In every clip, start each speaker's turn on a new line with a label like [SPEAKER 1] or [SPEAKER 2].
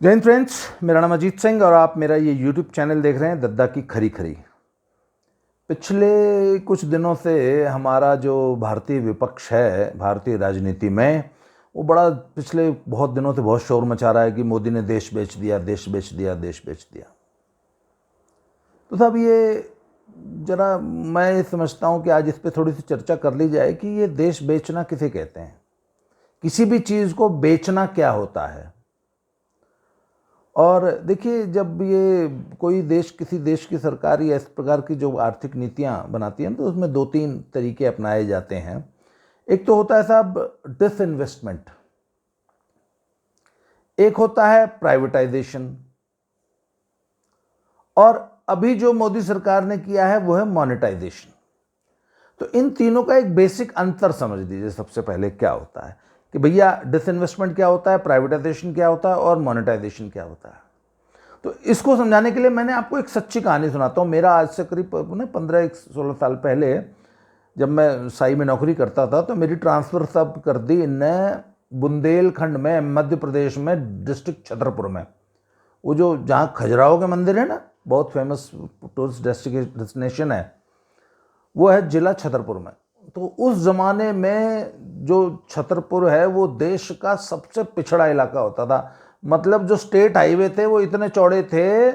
[SPEAKER 1] जय हिंद फ्रेंड्स, मेरा नाम अजीत सिंह और आप मेरा ये यूट्यूब चैनल देख रहे हैं दद्दा की खरी खरी। पिछले कुछ दिनों से हमारा जो भारतीय विपक्ष है भारतीय राजनीति में, वो बड़ा पिछले बहुत दिनों से बहुत शोर मचा रहा है कि मोदी ने देश बेच दिया, देश बेच दिया, देश बेच दिया। तो साहब ये जरा मैं ये समझता हूँ कि आज इस पर थोड़ी सी चर्चा कर ली जाए कि ये देश बेचना किसे कहते हैं, किसी भी चीज़ को बेचना क्या होता है। और देखिए, जब ये कोई देश किसी देश की सरकार या इस प्रकार की जो आर्थिक नीतियां बनाती हैं तो उसमें दो तीन तरीके अपनाए जाते हैं। एक तो होता है साहब डिसइन्वेस्टमेंट, एक होता है प्राइवेटाइजेशन, और अभी जो मोदी सरकार ने किया है वो है मोनेटाइजेशन। तो इन तीनों का एक बेसिक अंतर समझ लीजिए। सबसे पहले क्या होता है कि भैया डिसइन्वेस्टमेंट क्या होता है, प्राइवेटाइजेशन क्या होता है और मोनेटाइजेशन क्या होता है। तो इसको समझाने के लिए मैंने आपको एक सच्ची कहानी सुनाता हूँ। मेरा आज से करीब 15-16 साल पहले जब मैं साई में नौकरी करता था तो मेरी ट्रांसफ़र सब कर दी इनने बुंदेलखंड में, मध्य प्रदेश में, डिस्ट्रिक्ट छतरपुर में। वो जो जहाँ खजुराहो के मंदिर है ना, बहुत फेमस टूरिस्ट डेस्टिनेशन है, वो है जिला छतरपुर में। तो उस ज़माने में जो छतरपुर है वो देश का सबसे पिछड़ा इलाका होता था। मतलब जो स्टेट हाईवे थे वो इतने चौड़े थे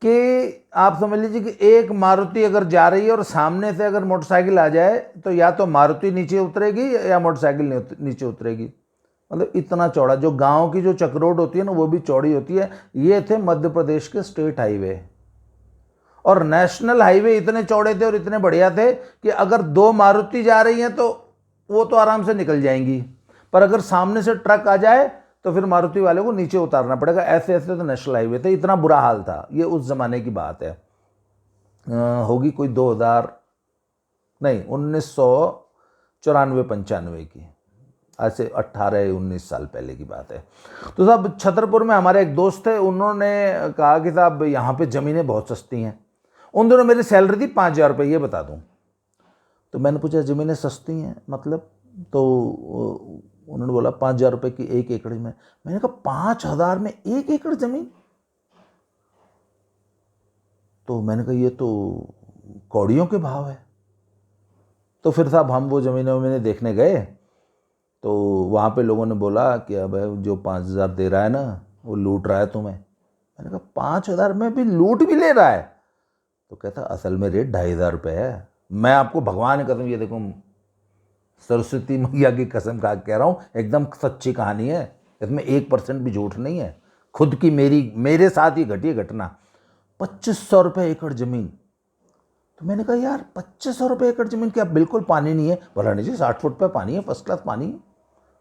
[SPEAKER 1] कि आप समझ लीजिए कि एक मारुति अगर जा रही है और सामने से अगर मोटरसाइकिल आ जाए तो या तो मारुति नीचे उतरेगी या मोटरसाइकिल नीचे उतरेगी। मतलब इतना चौड़ा, जो गांव की जो चक रोड होती है ना वो भी चौड़ी होती है। ये थे मध्य प्रदेश के स्टेट हाईवे। और नेशनल हाईवे इतने चौड़े थे और इतने बढ़िया थे कि अगर दो मारुति जा रही हैं तो वो तो आराम से निकल जाएंगी, पर अगर सामने से ट्रक आ जाए तो फिर मारुति वाले को नीचे उतारना पड़ेगा। ऐसे ऐसे तो नेशनल हाईवे थे, इतना बुरा हाल था। ये उस जमाने की बात है, होगी कोई 2000 नहीं 1994-95 की, आज से 18-19 साल पहले की बात है। तो साहब छतरपुर में हमारे एक दोस्त थे, उन्होंने कहा कि साहब यहाँ पे ज़मीनें बहुत सस्ती हैं। उन दिनों मेरी सैलरी थी 5,000 रुपये, ये बता दूँ। तो मैंने पूछा ज़मीनें सस्ती हैं मतलब? तो उन्होंने बोला 5,000 रुपये की 1 एकड़ में। मैंने कहा 5,000 में 1 एकड़ ज़मीन? तो मैंने कहा ये तो कौड़ियों के भाव है। तो फिर साहब हम वो ज़मीनें देखने गए तो वहाँ पे लोगों ने बोला कि अब जो 5,000 दे रहा है ना वो लूट रहा है तुम्हें। मैंने कहा 5,000 में भी लूट भी ले रहा है? तो कहता असल में रेट 2,500 रुपये है। मैं आपको भगवान की कसम, ये देखो सरस्वती मैया की कसम का कह रहा हूँ, एकदम सच्ची कहानी है, इसमें 1% भी झूठ नहीं है। खुद की मेरे साथ ही घटी घटना। 2,500 रुपये एकड़ ज़मीन। तो मैंने कहा यार 2,500 रुपये एकड़ ज़मीन, क्या बिल्कुल पानी नहीं है? बोला नहीं जी, 60 फुट पे पानी है, फर्स्ट क्लास पानी है,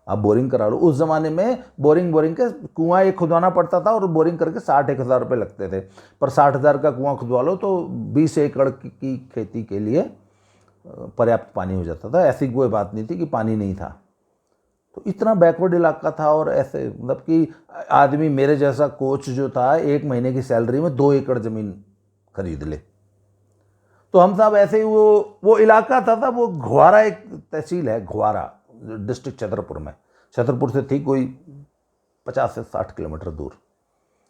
[SPEAKER 1] आप बोरिंग करा लो। उस ज़माने में बोरिंग के कुआं एक खुदवाना पड़ता था और बोरिंग करके 60-1,000 रुपये लगते थे। पर 60,000 का कुआं खुदवा लो तो 20 एकड़ की खेती के लिए पर्याप्त पानी हो जाता था। ऐसी कोई बात नहीं थी कि पानी नहीं था। तो इतना बैकवर्ड इलाका था। और ऐसे मतलब कि आदमी मेरे जैसा कोच जो था 1 महीने की सैलरी में 2 एकड़ ज़मीन खरीद ले। तो हम साहब ऐसे ही वो इलाका था वो घुआरा, एक तहसील है घुआरा, डिस्ट्रिक्ट छतरपुर में। छतरपुर से थी कोई 50 से 60 किलोमीटर दूर,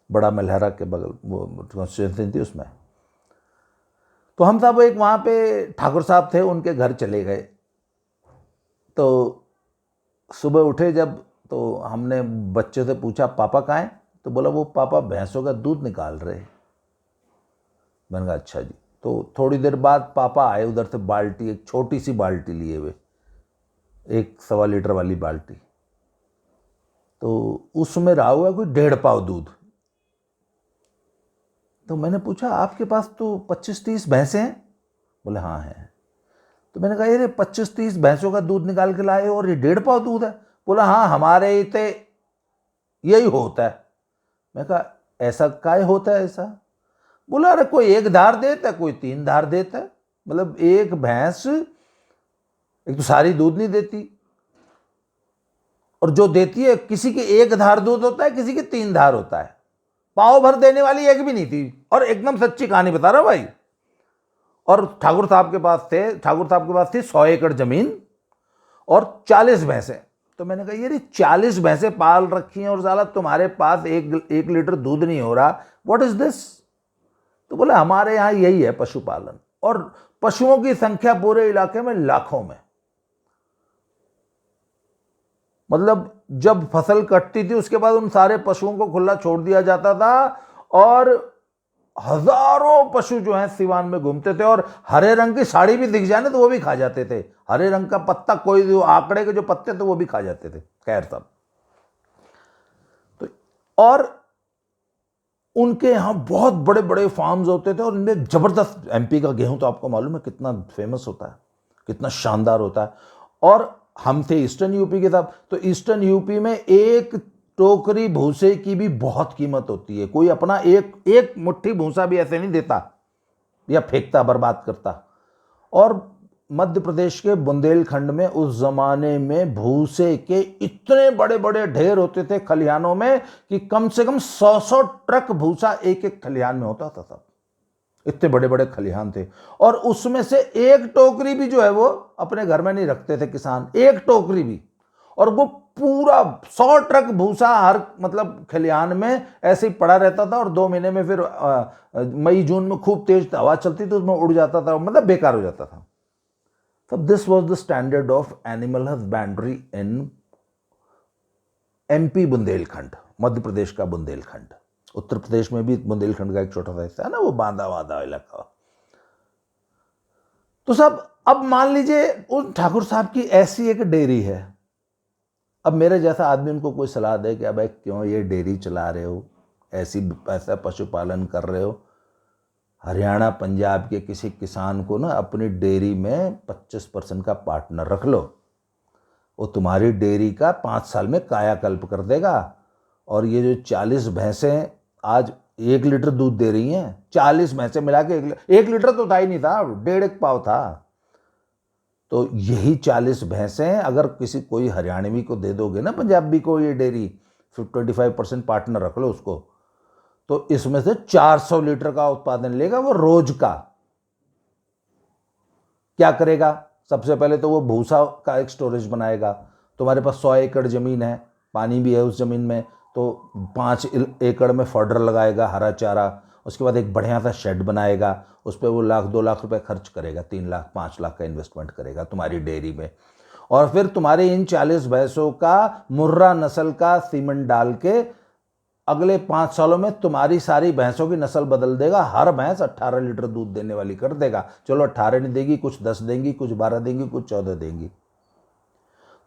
[SPEAKER 1] बड़ा मलहरा के बगल वो कॉन्स्टिट्यूंसी थी उसमें। तो हम साहब एक वहाँ पे ठाकुर साहब थे, उनके घर चले गए। तो सुबह उठे जब, तो हमने बच्चे से पूछा पापा कहाँ हैं? तो बोला वो पापा भैंसों का दूध निकाल रहे। मैंने कहा अच्छा जी। तो थोड़ी देर बाद पापा आए उधर से, बाल्टी, एक छोटी सी बाल्टी लिए हुए, 1-1.25 लीटर वाली बाल्टी। तो उसमें रहा हुआ कोई 1.5 पाव दूध। तो मैंने पूछा आपके पास तो 25-30 भैंसें हैं? बोले हाँ हैं। तो मैंने कहा ये 25-30 भैंसों का दूध निकाल के लाए और ये 1.5 पाव दूध है? बोला हाँ, हमारे इतने यही होता है। मैं कहा ऐसा काय होता है ऐसा? बोला अरे कोई 1 धार देता है, कोई 3 धार देता है। मतलब एक भैंस एक तो सारी दूध नहीं देती, और जो देती है किसी के 1 धार दूध होता है, किसी के 3 धार होता है। पाव भर देने वाली एक भी नहीं थी। और एकदम सच्ची कहानी बता रहा भाई। और ठाकुर साहब के पास थी 100 एकड़ जमीन और 40 भैंसें। तो मैंने कहा ये 40 भैंसें पाल रखी हैं और साला तुम्हारे पास एक लीटर दूध नहीं हो रहा, व्हाट इज दिस? तो बोला हमारे यहाँ यही है पशुपालन, और पशुओं की संख्या पूरे इलाके में लाखों में। मतलब जब फसल कटती थी उसके बाद उन सारे पशुओं को खुला छोड़ दिया जाता था, और हजारों पशु जो हैं सिवान में घूमते थे, और हरे रंग की साड़ी भी दिख जाए ना तो वो भी खा जाते थे। हरे रंग का पत्ता, कोई आंकड़े के जो पत्ते थे वो भी खा जाते थे। खैर सब तो, और उनके यहां बहुत बड़े बड़े फार्म्स होते थे, और इनमें जबरदस्त, एमपी का गेहूं तो आपको मालूम है कितना फेमस होता है, कितना शानदार होता है। और हम थे ईस्टर्न यूपी के साथ, तो ईस्टर्न यूपी में एक टोकरी भूसे की भी बहुत कीमत होती है। कोई अपना एक मुट्ठी भूसा भी ऐसे नहीं देता या फेंकता, बर्बाद करता। और मध्य प्रदेश के बुंदेलखंड में उस जमाने में भूसे के इतने बड़े बड़े ढेर होते थे खलिहानों में कि कम से कम 100 ट्रक भूसा एक एक खलिहान में होता था सब। इतने बड़े बड़े खलिहान थे, और उसमें से एक टोकरी भी जो है वो अपने घर में नहीं रखते थे किसान, एक टोकरी भी। और वो पूरा 100 ट्रक भूसा हर मतलब खलिहान में ऐसे ही पड़ा रहता था, और 2 महीने में फिर मई जून में खूब तेज हवा चलती तो उसमें उड़ जाता था, मतलब बेकार हो जाता था। So this was the standard of animal husbandry in MP Bundelkhand, Madhya Pradesh का बुंदेलखंड। उत्तर प्रदेश में भी बुंदेलखंड का एक छोटा सा हिस्सा है ना, वो बांदा इलाका। तो साहब अब मान लीजिए उन ठाकुर साहब की ऐसी एक डेयरी है। अब मेरे जैसा आदमी उनको कोई सलाह दे कि अब क्यों ये डेयरी चला रहे हो, ऐसा पशुपालन कर रहे हो, हरियाणा पंजाब के किसी किसान को ना अपनी डेयरी में 25% का पार्टनर रख लो, वो तुम्हारी डेयरी का 5 साल में कायाकल्प कर देगा। और ये जो 40 भैंसें आज 1 लीटर दूध दे रही हैं, 40 भैंसें मिला के 1 लीटर तो था ही नहीं था, 1.5 पाव था। तो यही 40 भैंसें अगर कोई हरियाणवी को दे दोगे ना, पंजाबी को, ये डेयरी 25% पार्टनर रख लो उसको, तो इसमें से 400 लीटर का उत्पादन लेगा वो रोज का। क्या करेगा? सबसे पहले तो वो भूसा का एक स्टोरेज बनाएगा। तुम्हारे पास 100 एकड़ जमीन है, पानी भी है उस जमीन में, तो 5 एकड़ में फॉडर लगाएगा, हरा चारा। उसके बाद एक बढ़िया सा शेड बनाएगा, उस पर वो 1-2 लाख रुपए खर्च करेगा, 3 लाख 5 लाख का इन्वेस्टमेंट करेगा तुम्हारी डेयरी में। और फिर तुम्हारे इन 40 भैंसों का मुर्रा नस्ल का सीमेंट डाल के अगले 5 सालों में तुम्हारी सारी भैंसों की नस्ल बदल देगा। हर भैंस 18 लीटर दूध देने वाली कर देगा। चलो 18 नहीं देगी, कुछ 10 देंगी, कुछ 12 देंगी, कुछ 14 देंगी।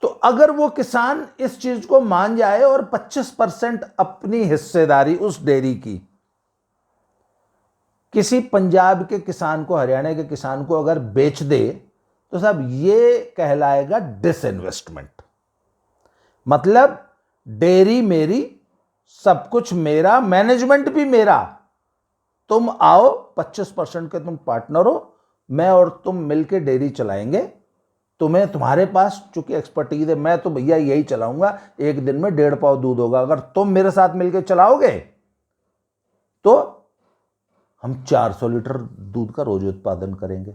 [SPEAKER 1] तो अगर वो किसान इस चीज को मान जाए और 25% अपनी हिस्सेदारी उस डेयरी की किसी पंजाब के किसान को, हरियाणा के किसान को अगर बेच दे, तो साहब ये कहलाएगा डिसइन्वेस्टमेंट। मतलब डेयरी मेरी, सब कुछ मेरा, मैनेजमेंट भी मेरा, तुम आओ 25% के तुम पार्टनर हो, मैं और तुम मिलके डेयरी चलाएंगे। तुम्हें, तुम्हारे पास चूंकि एक्सपर्टीज है, मैं तो भैया यही चलाऊंगा, एक दिन में 1.5 पाव दूध होगा। अगर तुम मेरे साथ मिलके चलाओगे तो हम 400 लीटर दूध का रोज उत्पादन करेंगे।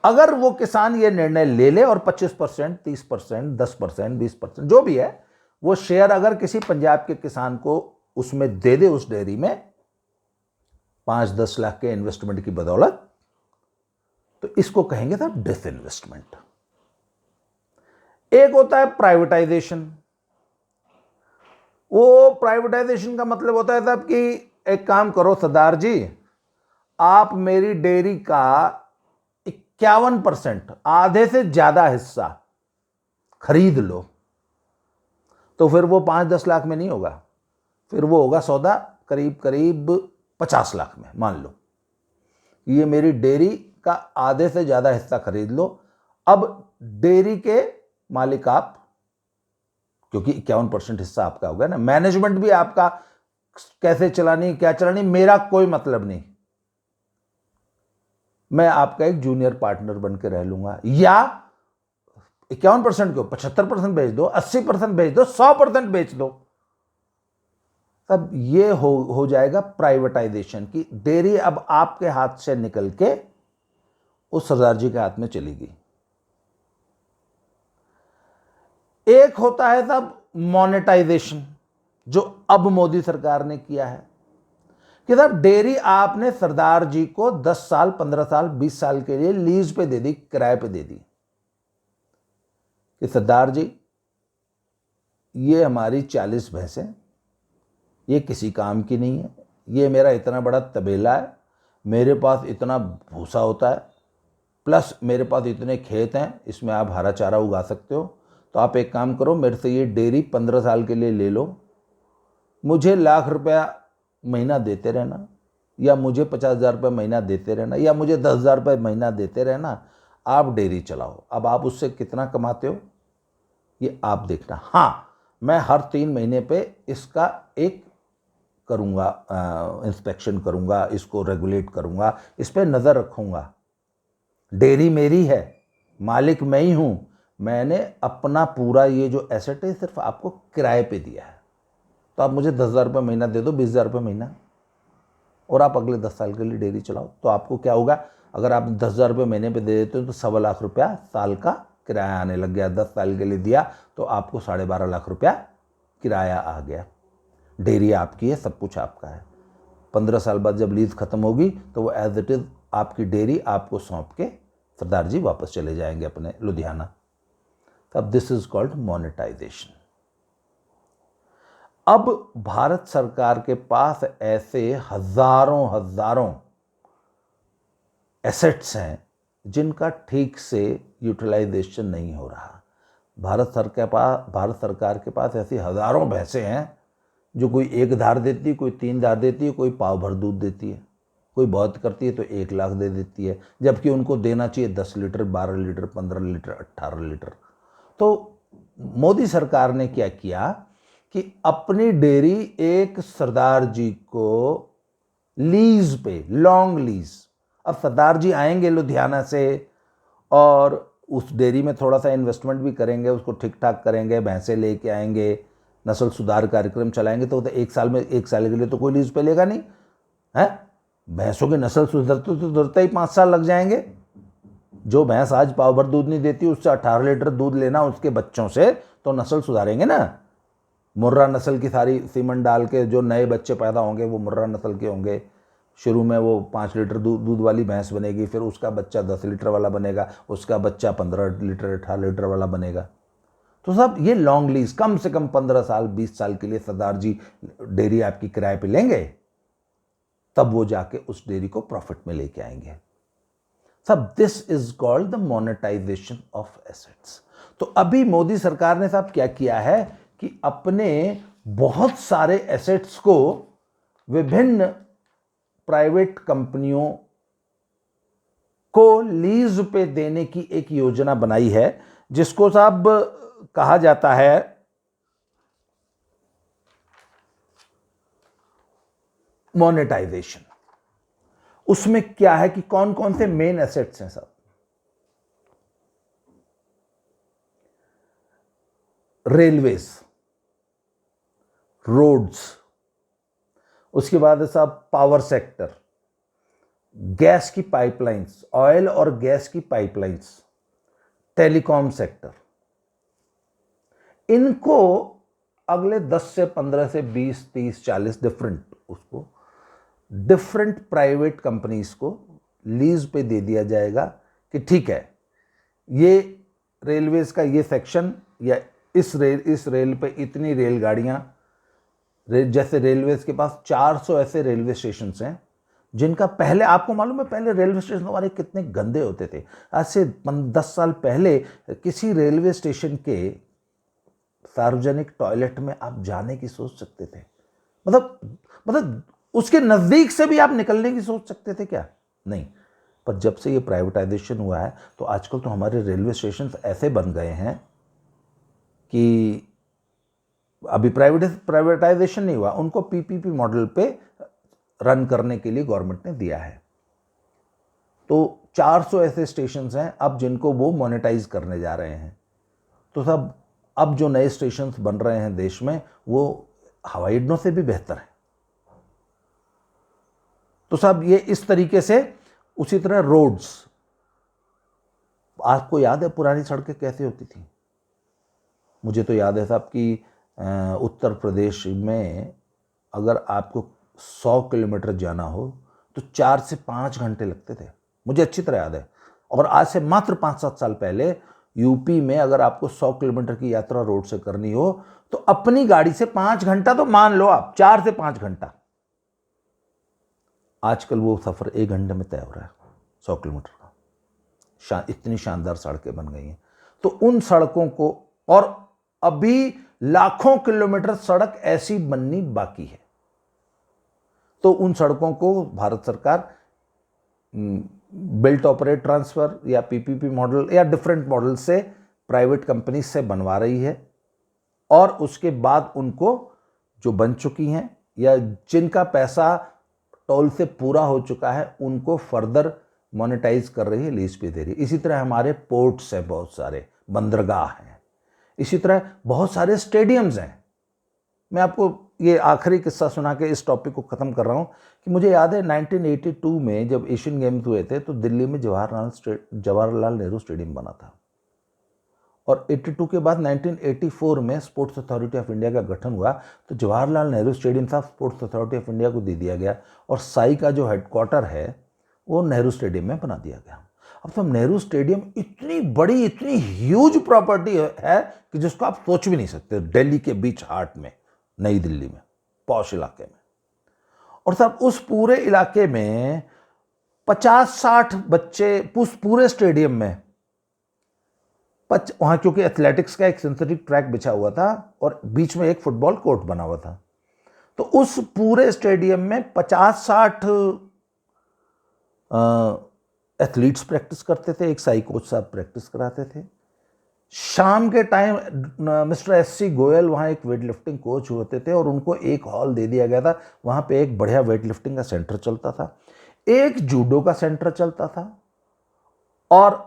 [SPEAKER 1] अगर वो किसान ये निर्णय ले ले और 25%, 30%, 10%, 20% जो भी है वो शेयर अगर किसी पंजाब के किसान को उसमें दे दे, उस डेयरी में 5-10 लाख के इन्वेस्टमेंट की बदौलत, तो इसको कहेंगे साहब डिसइन्वेस्टमेंट। एक होता है प्राइवेटाइजेशन। वो प्राइवेटाइजेशन का मतलब होता है साहब कि एक काम करो सरदार जी, आप मेरी डेयरी का 51%, आधे से ज्यादा हिस्सा खरीद लो। तो फिर वो 5-10 लाख में नहीं होगा, फिर वो होगा सौदा करीब करीब 50 लाख में। मान लो ये मेरी डेयरी का आधे से ज्यादा हिस्सा खरीद लो। अब डेयरी के मालिक आप, क्योंकि 51% हिस्सा आपका होगा ना, मैनेजमेंट भी आपका, कैसे चलानी क्या चलानी मेरा कोई मतलब नहीं, मैं आपका एक जूनियर पार्टनर बन के रह लूंगा। या 51% क्यों, 75% बेच दो, 80% बेच दो, 100% बेच दो। तब ये हो जाएगा प्राइवेटाइजेशन की डेयरी अब आपके हाथ से निकल के उस सरदार जी के हाथ में चली गई। एक होता है साहब मोनेटाइजेशन, जो अब मोदी सरकार ने किया है कि साहब डेयरी आपने सरदार जी को 10 साल 15 साल 20 साल के लिए लीज पे दे दी, किराए पे दे दी कि सरदार जी ये हमारी 40 भैंसें, ये किसी काम की नहीं है, ये मेरा इतना बड़ा तबेला है, मेरे पास इतना भूसा होता है, प्लस मेरे पास इतने खेत हैं, इसमें आप हरा चारा उगा सकते हो, तो आप एक काम करो, मेरे से ये डेयरी 15 साल के लिए ले लो, मुझे ₹1,00,000 महीना देते रहना, या मुझे 50,000 रुपये महीना देते रहना, या मुझे 10,000 रुपये महीना देते रहना, आप डेयरी चलाओ। अब आप उससे कितना कमाते हो ये आप देखना। हाँ, मैं हर 3 महीने पे इसका एक करूँगा, इंस्पेक्शन करूँगा, इसको रेगुलेट करूँगा, इस पर नज़र रखूँगा। डेयरी मेरी है, मालिक मैं ही हूँ, मैंने अपना पूरा ये जो एसेट है सिर्फ आपको किराए पे दिया है, तो आप मुझे 10,000 रुपये महीना दे दो, 20,000 रुपये महीना, और आप अगले 10 साल के लिए डेयरी चलाओ। तो आपको क्या होगा, अगर आप 10,000 रुपये महीने पे दे देते हो तो 1,25,00,000 रुपया साल का किराया आने लग गया। 10 साल के लिए दिया तो आपको 12.5 लाख रुपया किराया आ गया। डेयरी आपकी है, सब कुछ आपका है। 15 साल बाद जब लीज खत्म होगी तो वो एज इट इज़ आपकी डेयरी आपको सौंप के सरदार जी वापस चले जाएंगे अपने लुधियाना। तब दिस इज कॉल्ड मोनेटाइजेशन। अब भारत सरकार के पास ऐसे हजारों एसेट्स हैं जिनका ठीक से यूटिलाइजेशन नहीं हो रहा। भारत सरकार के पास ऐसी हजारों भैंसें हैं जो कोई 1 धार देती है, कोई 3 धार देती है, कोई पाव भर दूध देती है, कोई बहुत करती है तो 1 लाख दे देती है, जबकि उनको देना चाहिए 10 लीटर, 12 लीटर, 15 लीटर, 18 लीटर। तो मोदी सरकार ने क्या किया कि अपनी डेयरी एक सरदार जी को लीज पे, लॉन्ग लीज, अब सरदार जी आएंगे लुधियाना से और उस डेयरी में थोड़ा सा इन्वेस्टमेंट भी करेंगे, उसको ठीक ठाक करेंगे, भैंसे लेके आएंगे, नस्ल सुधार कार्यक्रम चलाएंगे, तो 1 साल के लिए तो कोई लीज पे लेगा नहीं है। भैंसों की नस्ल सुधरते ही 5 साल लग जाएंगे। जो भैंस आज पाव भर दूध नहीं देती उससे 18 लीटर दूध लेना उसके बच्चों से, तो नस्ल सुधारेंगे ना। मुर्रा नस्ल की सारी सीमन डाल के जो नए बच्चे पैदा होंगे वो मुर्रा नस्ल के होंगे। शुरू में वो 5 लीटर दूध वाली भैंस बनेगी, फिर उसका बच्चा 10 लीटर वाला बनेगा, उसका बच्चा 15 लीटर 18 लीटर वाला बनेगा। तो सब ये लॉन्ग लीज, कम से कम 15 साल 20 साल के लिए सरदार जी डेयरी आपकी किराए पे लेंगे, तब वो जाके उस डेयरी को प्रॉफिट में लेके आएंगे। सब this is called the monetisation of assets. तो अभी मोदी सरकार ने साहब क्या किया है कि अपने बहुत सारे एसेट्स को विभिन्न प्राइवेट कंपनियों को लीज पे देने की एक योजना बनाई है, जिसको साहब कहा जाता है मोनेटाइजेशन। उसमें क्या है कि कौन कौन से मेन एसेट्स हैं साहब? रेलवेज, रोड्स, उसके बाद है साहब पावर सेक्टर, गैस की पाइपलाइंस, ऑयल और गैस की पाइपलाइंस, टेलीकॉम सेक्टर। इनको अगले 10 से 15 से 20 30 40 डिफरेंट प्राइवेट कंपनीज को लीज पे दे दिया जाएगा कि ठीक है, ये रेलवेज का ये सेक्शन या इस रेल पे इतनी रेलगाड़ियां, जैसे रेलवेज के पास 400 ऐसे रेलवे स्टेशन हैं जिनका पहले, आपको मालूम है पहले रेलवे स्टेशन हमारे कितने गंदे होते थे। आज से 10 साल पहले किसी रेलवे स्टेशन के सार्वजनिक टॉयलेट में आप जाने की सोच सकते थे? मतलब उसके नजदीक से भी आप निकलने की सोच सकते थे क्या? नहीं। पर जब से ये प्राइवेटाइजेशन हुआ है तो आजकल तो हमारे रेलवे स्टेशन ऐसे बन गए हैं कि अभी प्राइवेटाइजेशन नहीं हुआ, उनको पीपीपी मॉडल पे रन करने के लिए गवर्नमेंट ने दिया है। तो 400 ऐसे स्टेशन हैं अब जिनको वो मोनेटाइज करने जा रहे हैं। तो सब अब जो नए स्टेशन बन रहे हैं देश में वो हवाई अड्डों से भी बेहतर है। तो साहब ये इस तरीके से, उसी तरह रोड्स, आपको याद है पुरानी सड़कें कैसे होती थी? मुझे तो याद है साहब कि उत्तर प्रदेश में अगर आपको 100 किलोमीटर जाना हो तो 4 से 5 घंटे लगते थे, मुझे अच्छी तरह याद है। और आज से मात्र 5-7 साल पहले यूपी में अगर आपको 100 किलोमीटर की यात्रा रोड से करनी हो तो अपनी गाड़ी से 5 घंटा, तो मान लो आप 4 से 5 घंटा। आजकल वो सफर 1 घंटे में तय हो रहा है 100 किलोमीटर का। इतनी शानदार सड़कें बन गई हैं। तो उन सड़कों को, और अभी लाखों किलोमीटर सड़क ऐसी बननी बाकी है, तो उन सड़कों को भारत सरकार बिल्ट ऑपरेट ट्रांसफर या पीपीपी मॉडल या डिफरेंट मॉडल से प्राइवेट कंपनी से बनवा रही है, और उसके बाद उनको जो बन चुकी हैं या जिनका पैसा टोल से पूरा हो चुका है उनको फर्दर मोनेटाइज कर रही है, लीज पे दे रही है। इसी तरह हमारे पोर्ट्स हैं, बहुत सारे बंदरगाह हैं, इसी तरह बहुत सारे स्टेडियम्स हैं। मैं आपको ये आखिरी किस्सा सुना के इस टॉपिक को ख़त्म कर रहा हूँ कि मुझे याद है 1982 में जब एशियन गेम्स हुए थे तो दिल्ली में जवाहरलाल नेहरू स्टेडियम बना था, और 82 के बाद 1984 में स्पोर्ट्स अथॉरिटी ऑफ इंडिया का गठन हुआ तो जवाहरलाल नेहरू स्टेडियम साहब स्पोर्ट्स अथॉरिटी ऑफ इंडिया को दे दिया गया, और साई का जो हेडक्वार्टर है वो नेहरू स्टेडियम में बना दिया गया। अब तो नेहरू स्टेडियम इतनी बड़ी, इतनी ह्यूज प्रॉपर्टी है कि जिसको आप सोच भी नहीं सकते, दिल्ली के बीच हार्ट में, नई दिल्ली में, पॉश इलाके में। और साहब उस पूरे इलाके में 50-60 बच्चे, उस पूरे स्टेडियम में वहां क्योंकि एथलेटिक्स का एक सिंथेटिक ट्रैक बिछा हुआ था और बीच में एक फुटबॉल कोर्ट बना हुआ था, तो उस पूरे स्टेडियम में 50-60 एथलीट्स प्रैक्टिस करते थे, एक साई कोच साहब प्रैक्टिस कराते थे। शाम के टाइम मिस्टर एस.सी. गोयल वहाँ एक वेट लिफ्टिंग कोच होते थे और उनको एक हॉल दे दिया गया था, वहाँ पे एक बढ़िया वेट लिफ्टिंग का सेंटर चलता था, एक जूडो का सेंटर चलता था, और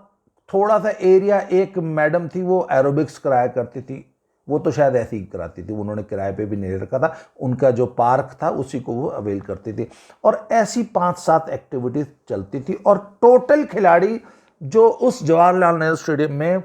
[SPEAKER 1] थोड़ा सा एरिया, एक मैडम थी वो एरोबिक्स कराया करती थी, वो तो शायद ऐसे ही कराती थी, उन्होंने किराए पे भी नहीं रखा था, उनका जो पार्क था उसी को वो अवेल करती थी, और ऐसी 5-7 एक्टिविटीज चलती थी। और टोटल खिलाड़ी जो उस जवाहरलाल नेहरू स्टेडियम में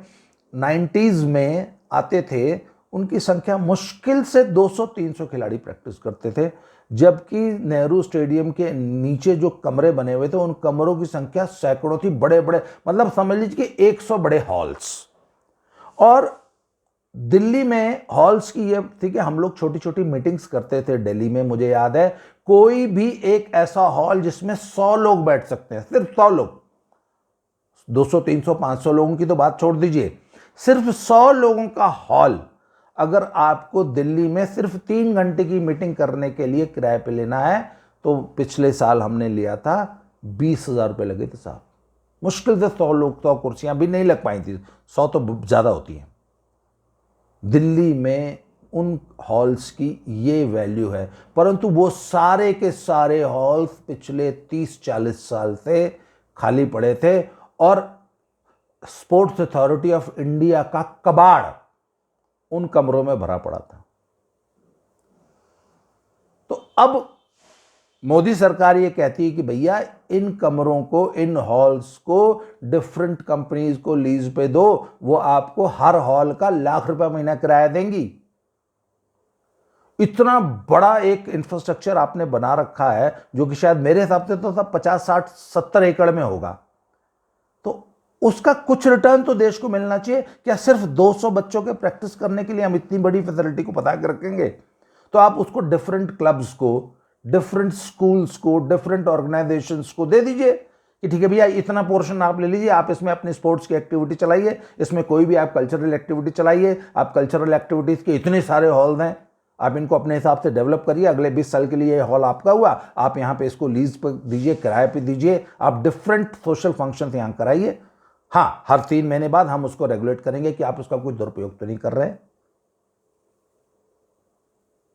[SPEAKER 1] 90s में आते थे उनकी संख्या मुश्किल से 200-300 खिलाड़ी प्रैक्टिस करते थे, जबकि नेहरू स्टेडियम के नीचे जो कमरे बने हुए थे उन कमरों की संख्या सैकड़ों थी, बड़े बड़े, मतलब समझ लीजिए कि 100 बड़े हॉल्स। और दिल्ली में हॉल्स की ये थी कि हम लोग छोटी छोटी मीटिंग्स करते थे दिल्ली में, मुझे याद है कोई भी एक ऐसा हॉल जिसमें 100 लोग बैठ सकते हैं, सिर्फ 100 लोग, 200, 300, 500 लोगों की तो बात छोड़ दीजिए, सिर्फ 100 लोगों का हॉल अगर आपको दिल्ली में सिर्फ 3 घंटे की मीटिंग करने के लिए किराए पे लेना है तो पिछले साल हमने लिया था 20,000 रुपये लगे थे साहब। मुश्किल से 100 लोग, 100 कुर्सियां भी नहीं लग पाई थी, 100 तो ज़्यादा होती हैं। दिल्ली में उन हॉल्स की ये वैल्यू है, परंतु वो सारे के सारे हॉल्स पिछले 30-40 साल से खाली पड़े थे, और स्पोर्ट्स अथॉरिटी ऑफ इंडिया का कबाड़ उन कमरों में भरा पड़ा था। तो अब मोदी सरकार ये कहती है कि भैया इन कमरों को, इन हॉल्स को डिफरेंट कंपनीज को लीज पे दो, वो आपको हर हॉल का लाख रुपए महीना किराया देंगी। इतना बड़ा एक इंफ्रास्ट्रक्चर आपने बना रखा है जो कि शायद मेरे हिसाब से तो सब 50, 60, 70 एकड़ में होगा, तो उसका कुछ रिटर्न तो देश को मिलना चाहिए। क्या सिर्फ 200 बच्चों के प्रैक्टिस करने के लिए हम इतनी बड़ी फैसिलिटी को बता के रखेंगे? तो आप उसको डिफरेंट क्लब्स को, डिफरेंट स्कूल्स को, डिफरेंट ऑर्गेनाइजेशंस को दे दीजिए कि ठीक है भैया इतना पोर्शन आप ले लीजिए, आप इसमें अपनी स्पोर्ट्स की एक्टिविटी चलाइए, इसमें कोई भी आप कल्चरल एक्टिविटी चलाइए, आप कल्चरल एक्टिविटीज के इतने सारे हॉल हैं, आप इनको अपने हिसाब से डेवलप करिए, अगले 20 साल के लिए ये हॉल आपका हुआ, आप यहाँ पे इसको लीज पर दीजिए, किराए पे दीजिए, आप डिफरेंट सोशल फंक्शन यहाँ कराइए। हाँ, हर 3 महीने बाद हम उसको रेगुलेट करेंगे कि आप उसका कोई दुरुपयोग तो नहीं कर रहे।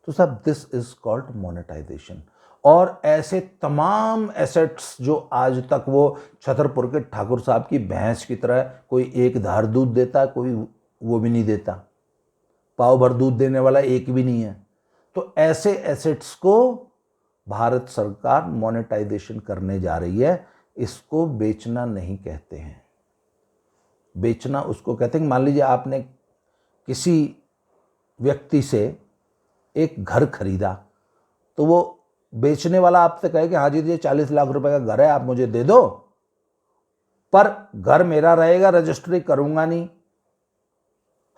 [SPEAKER 1] तो साहब दिस इज कॉल्ड मोनेटाइजेशन। और ऐसे तमाम एसेट्स जो आज तक वो छतरपुर के ठाकुर साहब की भैंस की तरह, कोई एक धार दूध देता है, कोई वो भी नहीं देता, पाव भर दूध देने वाला एक भी नहीं है, तो ऐसे एसेट्स को भारत सरकार मोनेटाइजेशन करने जा रही है। इसको बेचना नहीं कहते हैं, बेचना उसको कहते हैं कि मान लीजिए आपने किसी व्यक्ति से एक घर खरीदा तो वो बेचने वाला आपसे कहे कि हाँ जी ये 40 लाख रुपए का घर है, आप मुझे दे दो, पर घर मेरा रहेगा, रजिस्ट्री करूंगा नहीं,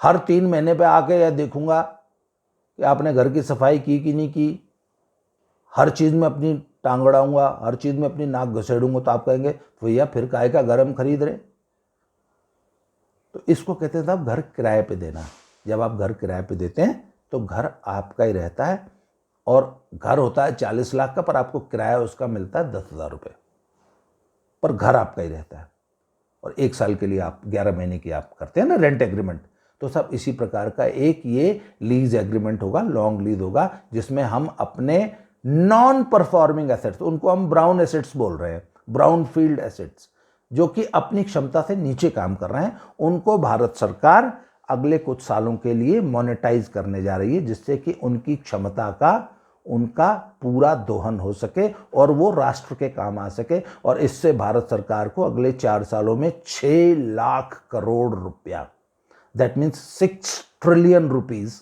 [SPEAKER 1] हर 3 महीने पे आके यह देखूंगा कि आपने घर की सफाई की कि नहीं की, हर चीज़ में अपनी टांग अड़ाऊंगा, हर चीज़ में अपनी नाक घसेड़ूंगा, तो आप कहेंगे भैया फिर काहे का घर हम खरीद रहे। तो इसको कहते हैं साहब घर किराए पे देना। जब आप घर किराए पे देते हैं तो घर आपका ही रहता है, और घर होता है 40 लाख का, पर आपको किराया उसका मिलता है 10,000 रुपये, पर घर आपका ही रहता है। और 1 साल के लिए आप 11 महीने की आप करते हैं ना रेंट एग्रीमेंट, तो सब इसी प्रकार का एक ये लीज एग्रीमेंट होगा, लॉन्ग लीज होगा, जिसमें हम अपने नॉन परफॉर्मिंग एसेट्स, उनको हम ब्राउन एसेट्स बोल रहे हैं, ब्राउन फील्ड एसेट्स, जो कि अपनी क्षमता से नीचे काम कर रहे हैं, उनको भारत सरकार अगले कुछ सालों के लिए मोनेटाइज करने जा रही है, जिससे कि उनकी क्षमता का उनका पूरा दोहन हो सके और वो राष्ट्र के काम आ सके। और इससे भारत सरकार को अगले 4 सालों में 6 लाख करोड़ रुपया, दैट मीन्स 6 ट्रिलियन रुपीज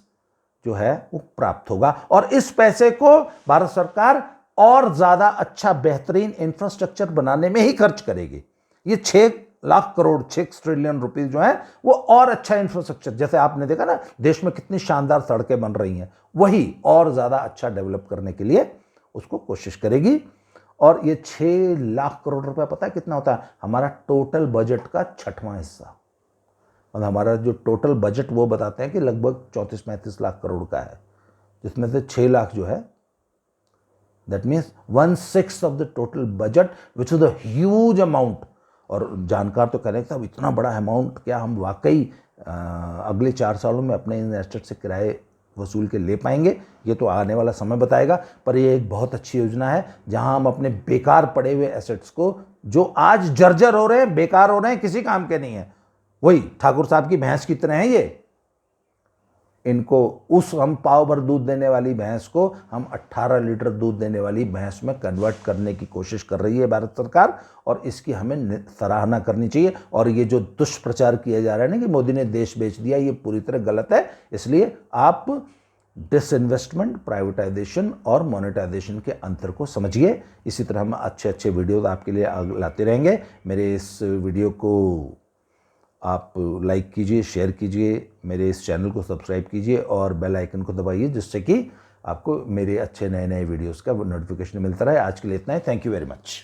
[SPEAKER 1] जो है वो प्राप्त होगा। और इस पैसे को भारत सरकार और ज्यादा अच्छा बेहतरीन इंफ्रास्ट्रक्चर बनाने में ही खर्च करेगी। ये 6 लाख करोड़ 6 ट्रिलियन रुपीज जो है वो और अच्छा इंफ्रास्ट्रक्चर, जैसे आपने देखा ना देश में कितनी शानदार सड़कें बन रही हैं, वही और ज्यादा अच्छा डेवलप करने के लिए उसको कोशिश करेगी। और ये 6 लाख करोड़ रुपया पता है कितना होता है? हमारा टोटल बजट का 6वां हिस्सा। और हमारा जो टोटल बजट वो बताते हैं कि लगभग 34-35 लाख करोड़ का है, जिसमें से 6 लाख जो है that means 1/6 of the total budget, which is the huge amount. और जानकार तो कह रहे हैं इतना बड़ा अमाउंट क्या हम वाकई अगले 4 सालों में अपने इन एसेट से किराए वसूल के ले पाएंगे? ये तो आने वाला समय बताएगा। पर ये एक बहुत अच्छी योजना है जहां हम अपने बेकार पड़े हुए एसेट्स को, जो आज जर्जर हो रहे हैं, बेकार हो रहे हैं, किसी काम के नहीं है, वही ठाकुर साहब की भैंस की तरह है ये, इनको उस हम पाव भर दूध देने वाली भैंस को हम 18 लीटर दूध देने वाली भैंस में कन्वर्ट करने की कोशिश कर रही है भारत सरकार, और इसकी हमें सराहना करनी चाहिए। और ये जो दुष्प्रचार किया जा रहा है ना कि मोदी ने देश बेच दिया, ये पूरी तरह गलत है। इसलिए आप डिसइन्वेस्टमेंट, प्राइवेटाइजेशन और मोनेटाइजेशन के अंतर को समझिए। इसी तरह हम अच्छे अच्छे वीडियोज आपके लिए लाते रहेंगे। मेरे इस वीडियो को आप लाइक कीजिए, शेयर कीजिए, मेरे इस चैनल को सब्सक्राइब कीजिए और बेल आइकन को दबाइए, जिससे कि आपको मेरे अच्छे नए नए वीडियोस का नोटिफिकेशन मिलता रहे। आज के लिए इतना ही। Thank you very much.